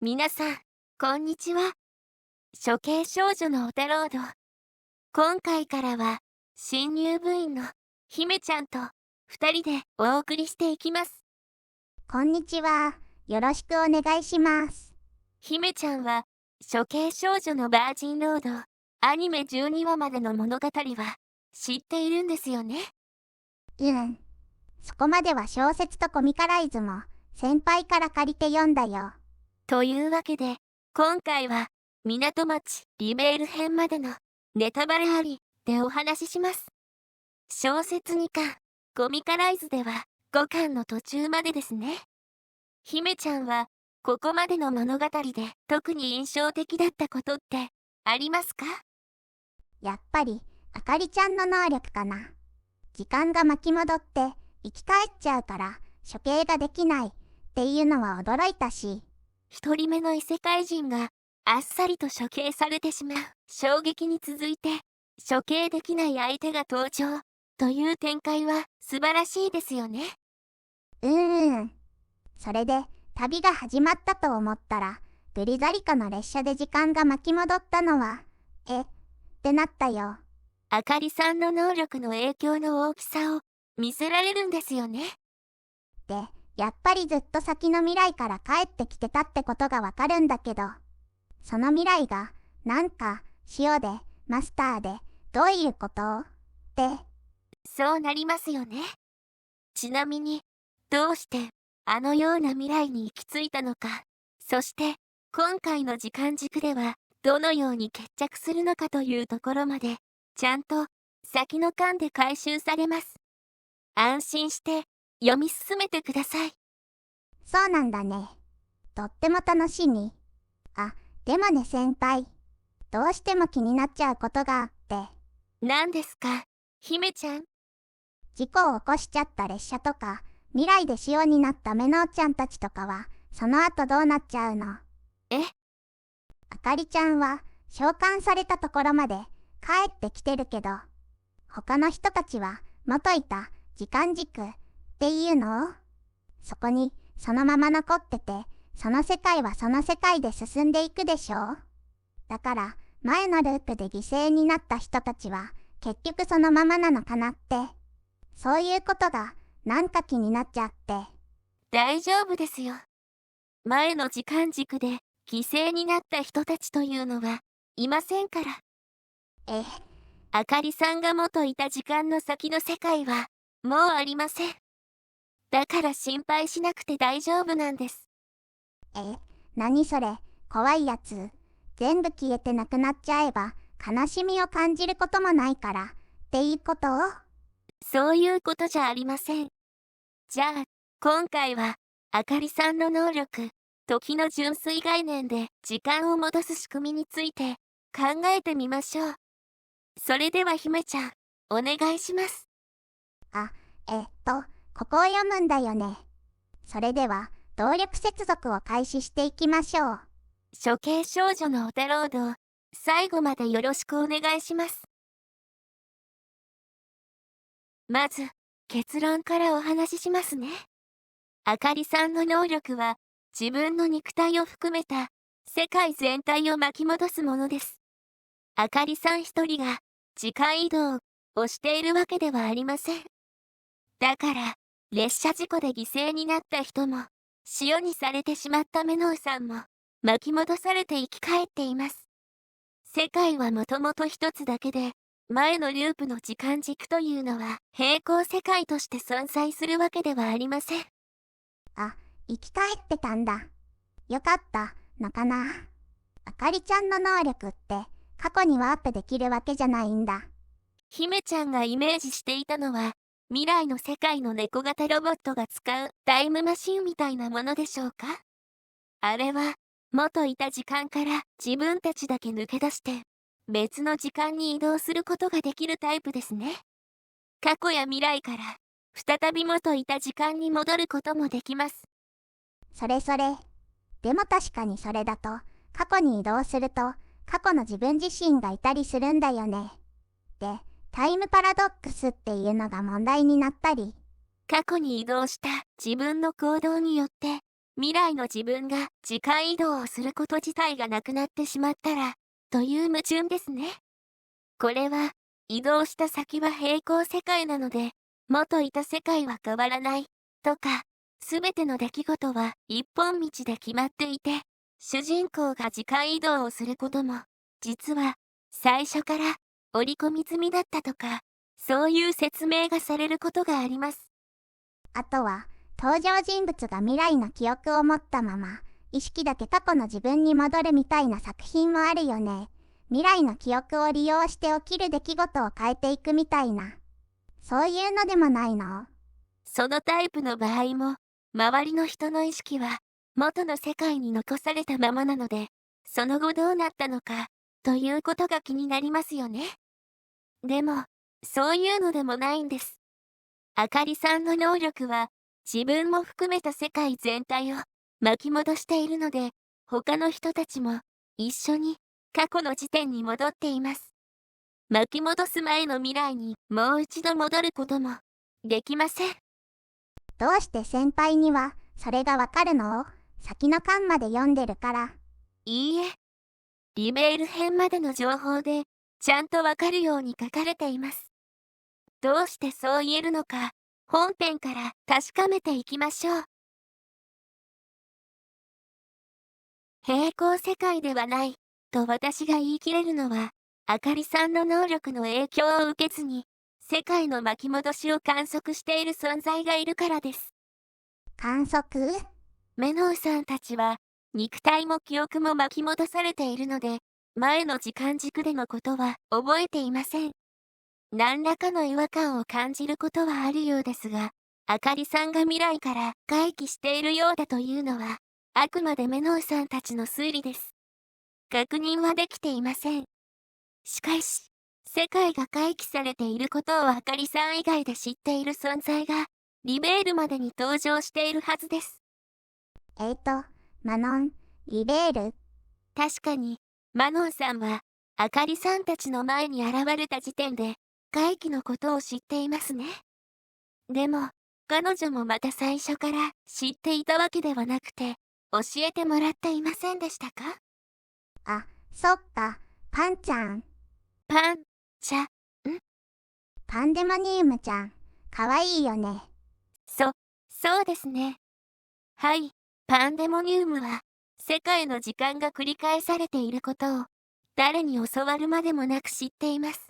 皆さん、こんにちは。処刑少女のオタロード。今回からは、新入部員の姫ちゃんと2人でお送りしていきます。こんにちは。よろしくお願いします。姫ちゃんは、処刑少女のバージンロード、アニメ12話までの物語は知っているんですよね。そこまでは小説とコミカライズも先輩から借りて読んだよ。というわけで、今回は港町リベール編までのネタバレありでお話しします。小説2巻、コミカライズでは5巻の途中までですね。姫ちゃんはここまでの物語で特に印象的だったことってありますか？やっぱりあかりちゃんの能力かな。時間が巻き戻って生き返っちゃうから処刑ができないっていうのは驚いたし、一人目の異世界人があっさりと処刑されてしまう衝撃に続いて、処刑できない相手が登場という展開は素晴らしいですよね。それで旅が始まったと思ったら、グリザリカの列車で時間が巻き戻ったのは、ってなったよ。あかりさんの能力の影響の大きさを見せられるんですよね。で、やっぱりずっと先の未来から帰ってきてたってことがわかるんだけど、その未来がなんか塩でマスターでどういうことって。そうなりますよね。ちなみに、どうしてあのような未来に行き着いたのか、そして今回の時間軸ではどのように決着するのかというところまで、ちゃんと先の巻で回収されます。安心して読み進めてください。そうなんだね。とっても楽しみ。あ、でもね先輩、どうしても気になっちゃうことがあって。何ですか、姫ちゃん。事故を起こしちゃった列車とか、未来で塩になったメノーちゃんたちとかは、その後どうなっちゃうの？え？あかりちゃんは召喚されたところまで帰ってきてるけど、他の人たちは元いた時間軸っていうの？そこにそのまま残ってて、その世界はその世界で進んでいくでしょ？だから前のループで犠牲になった人たちは結局そのままなのかなって、そういうことがなんか気になっちゃって。大丈夫ですよ。前の時間軸で犠牲になった人たちというのはいませんから。あかりさんが元いた時間の先の世界はもうありません。だから心配しなくて大丈夫なんです。何それ、怖いやつ。全部消えてなくなっちゃえば悲しみを感じることもないからっていうこと？そういうことじゃありません。じゃあ、今回はあかりさんの能力、時の純粋概念で時間を戻す仕組みについて考えてみましょう。それでは姫ちゃん、お願いします。ここを読むんだよね。それでは動力接続を開始していきましょう。処刑少女のオタロード、最後までよろしくお願いします。まず、結論からお話ししますね。あかりさんの能力は、自分の肉体を含めた世界全体を巻き戻すものです。あかりさん一人が時間移動をしているわけではありません。だから、列車事故で犠牲になった人も、塩にされてしまったメノウさんも、巻き戻されて生き返っています。世界はもともと一つだけで、前のループの時間軸というのは平行世界として存在するわけではありません。生き返ってたんだ。よかったのかな。あかりちゃんの能力って過去にワープできるわけじゃないんだ。姫ちゃんがイメージしていたのは、未来の世界の猫型ロボットが使うタイムマシンみたいなものでしょうか？あれは、元いた時間から自分たちだけ抜け出して、別の時間に移動することができるタイプですね。過去や未来から、再び元いた時間に戻ることもできます。それ。でも確かにそれだと、過去に移動すると、過去の自分自身がいたりするんだよね。で、タイムパラドックスっていうのが問題になったり。過去に移動した自分の行動によって、未来の自分が時間移動をすること自体がなくなってしまったら、という矛盾ですね。これは、移動した先は平行世界なので、元いた世界は変わらない、とか、すべての出来事は一本道で決まっていて、主人公が時間移動をすることも、実は、最初から織り込み済みだったとか、そういう説明がされることがあります。あとは、登場人物が未来の記憶を持ったまま、意識だけ過去の自分に戻るみたいな作品もあるよね。未来の記憶を利用して起きる出来事を変えていくみたいな。そういうのでもないの？そのタイプの場合も、周りの人の意識は元の世界に残されたままなので、その後どうなったのか、ということが気になりますよね。でも、そういうのでもないんです。あかりさんの能力は、自分も含めた世界全体を巻き戻しているので、他の人たちも一緒に過去の時点に戻っています。巻き戻す前の未来にもう一度戻ることもできません。どうして先輩にはそれがわかるの？先の巻まで読んでるから。いいえ、リメール編までの情報でちゃんとわかるように書かれています。どうしてそう言えるのか、本編から確かめていきましょう。平行世界ではないと私が言い切れるのは、あかりさんの能力の影響を受けずに、世界の巻き戻しを観測している存在がいるからです。観測？メノウさんたちは、肉体も記憶も巻き戻されているので、前の時間軸でのことは覚えていません。何らかの違和感を感じることはあるようですが、あかりさんが未来から回帰しているようだというのは、あくまでメノウさんたちの推理です。確認はできていません。しかし、世界が回帰されていることをあかりさん以外で知っている存在が、リベールまでに登場しているはずです。マノン、リベール。確かに、マノンさんは、あかりさんたちの前に現れた時点で、回帰のことを知っていますね。でも、彼女もまた最初から知っていたわけではなくて、教えてもらっていませんでしたか？あ、そっか、パンちゃん。パン、パンデモニウムちゃん、かわいいよね。そうですね。はい、パンデモニウムは、世界の時間が繰り返されていることを、誰に教わるまでもなく知っています。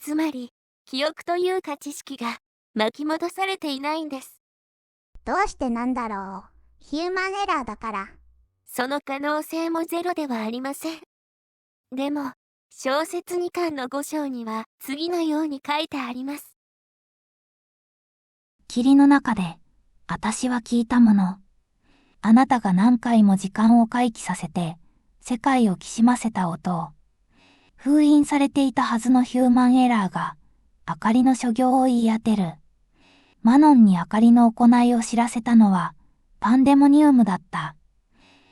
つまり、記憶というか知識が巻き戻されていないんです。どうしてなんだろう。ヒューマンエラーだから。その可能性もゼロではありません。でも、小説2巻の5章には次のように書いてあります。霧の中で、私は聞いたもの。あなたが何回も時間を回帰させて、世界をきしませた音を。封印されていたはずのヒューマンエラーが、明かりの所業を言い当てる。マノンに明かりの行いを知らせたのは、パンデモニウムだった。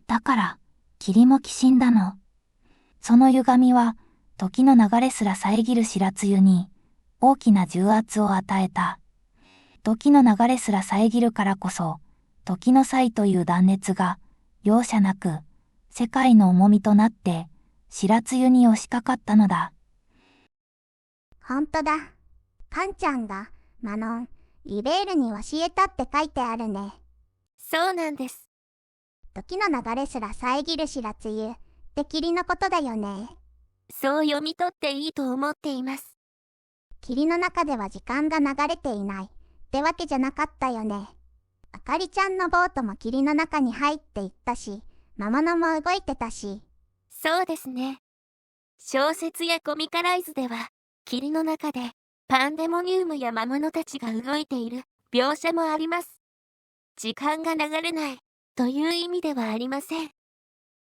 だから、霧もきしんだの。その歪みは、時の流れすら遮る白露に、大きな重圧を与えた。時の流れすら遮るからこそ、時の際という断熱が、容赦なく、世界の重みとなって、白露に押しかかったのだ。ほんとだ。パンちゃんが、マノン、リベールに教えたって書いてあるね。そうなんです。時の流れすら遮る白露って霧のことだよね。そう読み取っていいと思っています。霧の中では時間が流れていないってわけじゃなかったよね。あかりちゃんのボートも霧の中に入っていったし、魔物も動いてたし。そうですね。小説やコミカライズでは、霧の中でパンデモニウムや魔物たちが動いている描写もあります。時間が流れないという意味ではありません。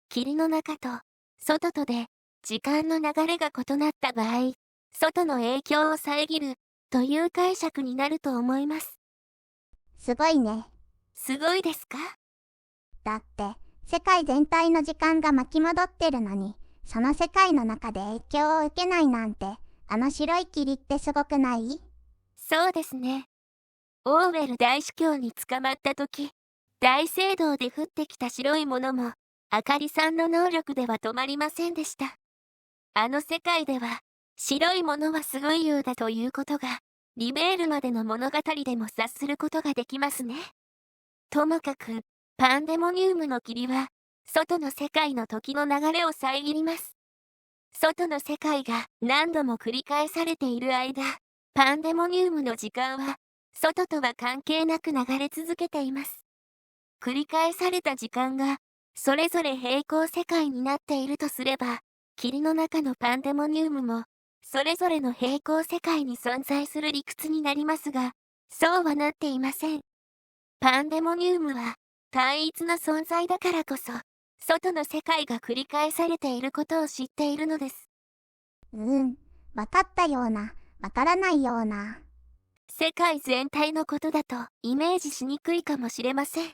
霧の中と外とで時間の流れが異なった場合、外の影響を遮るという解釈になると思います。すごいね。すごいですか？だって、世界全体の時間が巻き戻ってるのに、その世界の中で影響を受けないなんて、あの白い霧ってすごくない？そうですね。オーウェル大司教に捕まった時、大聖堂で降ってきた白いものも、あかりさんの能力では止まりませんでした。あの世界では、白いものはすごいようだということが、リベールまでの物語でも察することができますね。ともかく、パンデモニウムの霧は、外の世界の時の流れを遮ります。外の世界が何度も繰り返されている間、パンデモニウムの時間は、外とは関係なく流れ続けています。繰り返された時間が、それぞれ平行世界になっているとすれば、霧の中のパンデモニウムも、それぞれの平行世界に存在する理屈になりますが、そうはなっていません。パンデモニウムは、単一な存在だからこそ、外の世界が繰り返されていることを知っているのです。わかったような、わからないような。世界全体のことだとイメージしにくいかもしれません。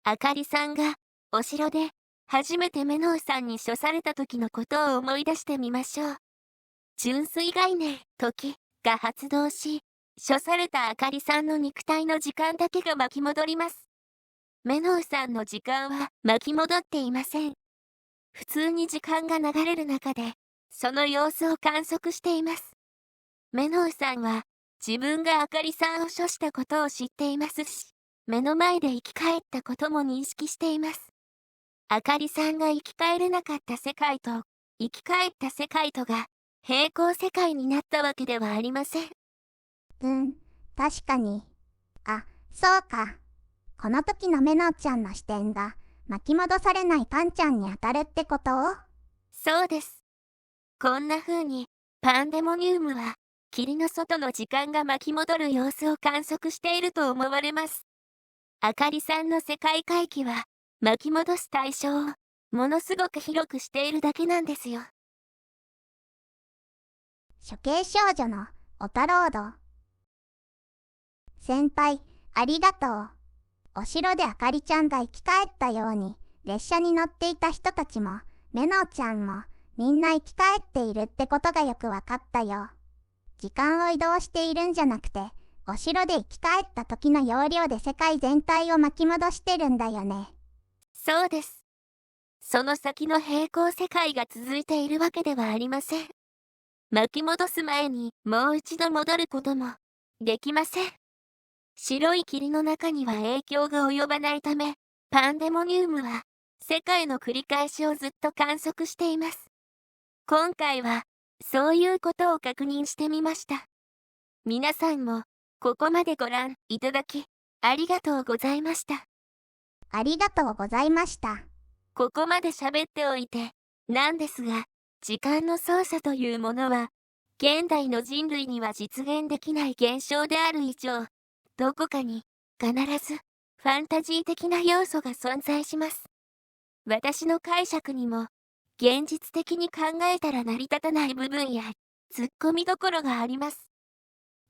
あかりさんがお城で初めてメノウさんに処された時のことを思い出してみましょう。純粋概念、時が発動し、処されたあかりさんの肉体の時間だけが巻き戻ります。メノウさんの時間は巻き戻っていません。普通に時間が流れる中で、その様子を観測しています。メノウさんは自分があかりさんを処したことを知っていますし、目の前で生き返ったことも認識しています。あかりさんが生き返れなかった世界と、生き返った世界とが、平行世界になったわけではありません。確かに。そうか。この時のメノちゃんの視点が、巻き戻されないパンちゃんに当たるってこと？そうです。こんな風に、パンデモニウムは、霧の外の時間が巻き戻る様子を観測していると思われます。あかりさんの世界回帰は、巻き戻す対象を、ものすごく広くしているだけなんですよ。処刑少女のオタロード。先輩、ありがとう。お城であかりちゃんが生き返ったように、列車に乗っていた人たちも、メノちゃんも、みんな生き返っているってことがよくわかったよ。時間を移動しているんじゃなくて、お城で生き返った時の要領で世界全体を巻き戻してるんだよね。そうです。その先の平行世界が続いているわけではありません。巻き戻す前にもう一度戻ることもできません。白い霧の中には影響が及ばないため、パンデモニウムは世界の繰り返しをずっと観測しています。今回はそういうことを確認してみました。皆さんもここまでご覧いただきありがとうございました。ありがとうございました。ここまで喋っておいてなんですが、時間の操作というものは現代の人類には実現できない現象である以上、どこかに必ずファンタジー的な要素が存在します。私の解釈にも現実的に考えたら成り立たない部分やツッコミどころがあります。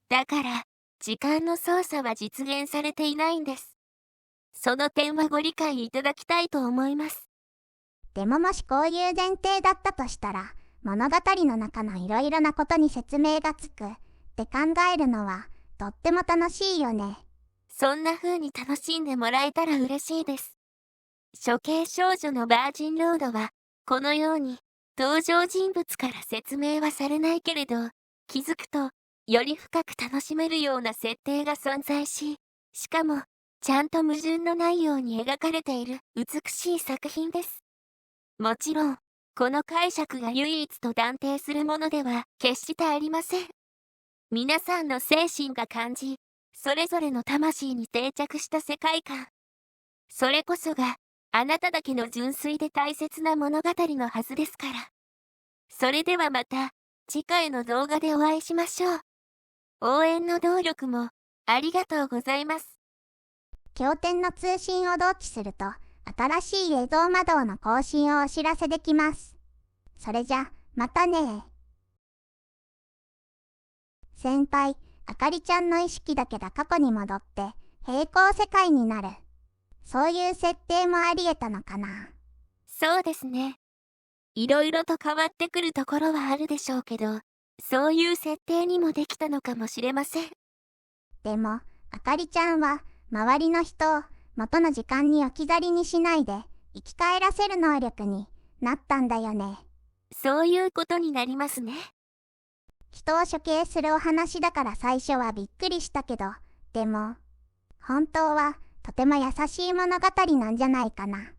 だから時間の操作は実現されていないんです。その点はご理解いただきたいと思います。でももしこういう前提だったとしたら、物語の中のいろいろなことに説明がつくって考えるのはとっても楽しいよね。そんな風に楽しんでもらえたら嬉しいです。処刑少女のバージンロードは、このように登場人物から説明はされないけれど、気づくとより深く楽しめるような設定が存在し、しかもちゃんと矛盾のないように描かれている美しい作品です。もちろん、この解釈が唯一と断定するものでは決してありません。皆さんの精神が感じ、それぞれの魂に定着した世界観。それこそが、あなただけの純粋で大切な物語のはずですから。それではまた、次回の動画でお会いしましょう。応援の動力も、ありがとうございます。経典の通信を同期すると、新しい映像魔導の更新をお知らせできます。それじゃ、またね。先輩、あかりちゃんの意識だけが過去に戻って、平行世界になる。そういう設定もあり得たのかな。そうですね。いろいろと変わってくるところはあるでしょうけど、そういう設定にもできたのかもしれません。でも、あかりちゃんは、周りの人を元の時間に置き去りにしないで生き返らせる能力になったんだよね。そういうことになりますね。人を処刑するお話だから最初はびっくりしたけど、でも、本当はとても優しい物語なんじゃないかな。